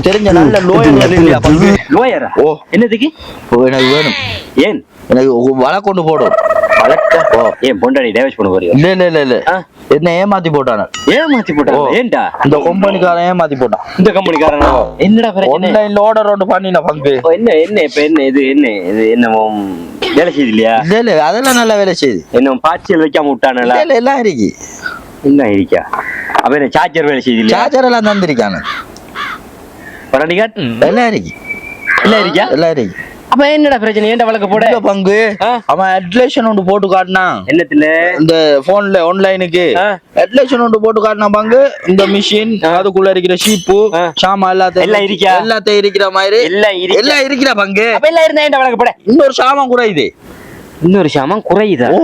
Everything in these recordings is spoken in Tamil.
தெரிஞ்ச நல்ல லோயர் ஓ என்னதுக்கு எனக்கு வேணும். ஏன் எனக்கு வலை கொண்டு போடும். ஏன் பொண்டாடி டைவர்ஸ் பண்ண போறியா? இல்ல என்ன ஏமாத்தி போட்டான. ஏமாத்தி போட்டான் ஏன்டா? இந்த கம்பெனிக்காரன் ஏமாத்தி போட்டான். இந்த கம்பெனிக்காரன் என்னடா பிரச்சனை? ஆன்லைன்ல ஆர்டர் ஒன்று பண்ணின பங்கு. என்ன இப்ப என்ன இது வேலை செய்யுது இல்லையா? இல்ல அதெல்லாம் நல்லா வேலை செய்யுது. என்ன பார்சல் வைக்காம விட்டானல? இல்ல எல்லாம் இருக்கு. என்ன இருக்கா? அப்ப என்ன சார்ஜர் வேலை செய்யுது இல்லையா? சார்ஜர் எல்லாம் தந்திருக்காங்க. பரண்டி காட் எல்லாம் இருக்கு. எல்லாம் இருக்கா? எல்லாம் இருக்கு. அப்ப என்னடா பிரச்சனை? ஏன்டா வழக்க போட பங்கு? அவன் அட்லேஷன் ஒன்று போட்டு காட்டினான். என்னத்துல? இந்த போன்ல ஆன்லைனுக்கு அட்லேஷன் ஒன்று போட்டு காட்டினான் பங்கு. இந்த மிஷின் அதுக்குள்ள இருக்கிற ஷீப்பு சாமா எல்லாத்தையும் இருக்கிற மாதிரி எல்லாம் இருக்கிற பங்கு. எல்லாம் இருந்தா ஏன்டா வழக்க போட? இன்னொரு சாமான் குறையுது. இன்னொரு சாமான் குறையுதா? ஓ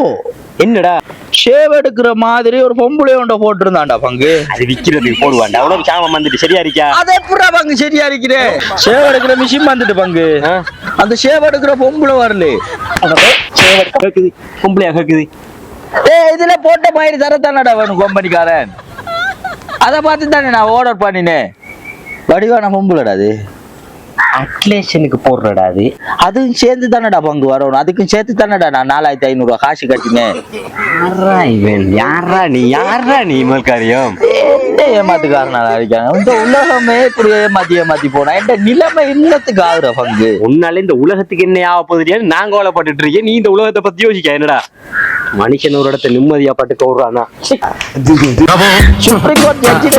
என்னடா? ஷேவ் எடுக்கிற மாதிரி ஒரு பொம்பளை ஒன்றை போட்டு இருந்தாண்டா பங்கு. அது விக்கிறதுக்கு போடுவாண்டா. அவ்வளவு சாமான் வந்துட்டு சரியா இருக்கா? அதை எப்படா பங்கு சரியா இருக்கிறேன்? ஷேவ் எடுக்கிற மிஷின் வந்துட்டு பங்கு. அந்த ஷேவ் எடுக்கிற பொம்பளை வரல. பொம்பளையா கேக்குது? இதுல போட்ட மாதிரி தரத்தானடா வேணும் கம்பெனிக்காரன். அதை பார்த்து தானே நான் ஆர்டர் பண்ணினேன். வடிவான பொம்பளைடா அது. அட்லேஷனுக்கு போடுறடா அது. அதுவும் சேர்த்து தானடா பங்கு வரணும். அதுக்கும் சேர்த்து தானடா நான் 4500 காசு கட்டினேன். யாரா நீ காரியம் ஏமாத்துக்காரனா இருக்காங்க. இந்த உலகமே இப்படி ஏமாத்தி போனா இந்த நிலைமை இன்னத்துக்கு ஆகுற பங்கு. உன்னால இந்த உலகத்துக்கு என்ன ஆக போகுது நான் கவலைப்பட்டு இருக்கேன். நீ இந்த உலகத்தை பத்தி யோசிக்க என்னடா? மனுஷன் ஒரு இடத்த நிம்மதியா பட்டு கவுறானா? சுப்ரீம் கோர்ட் ஜட்ஜி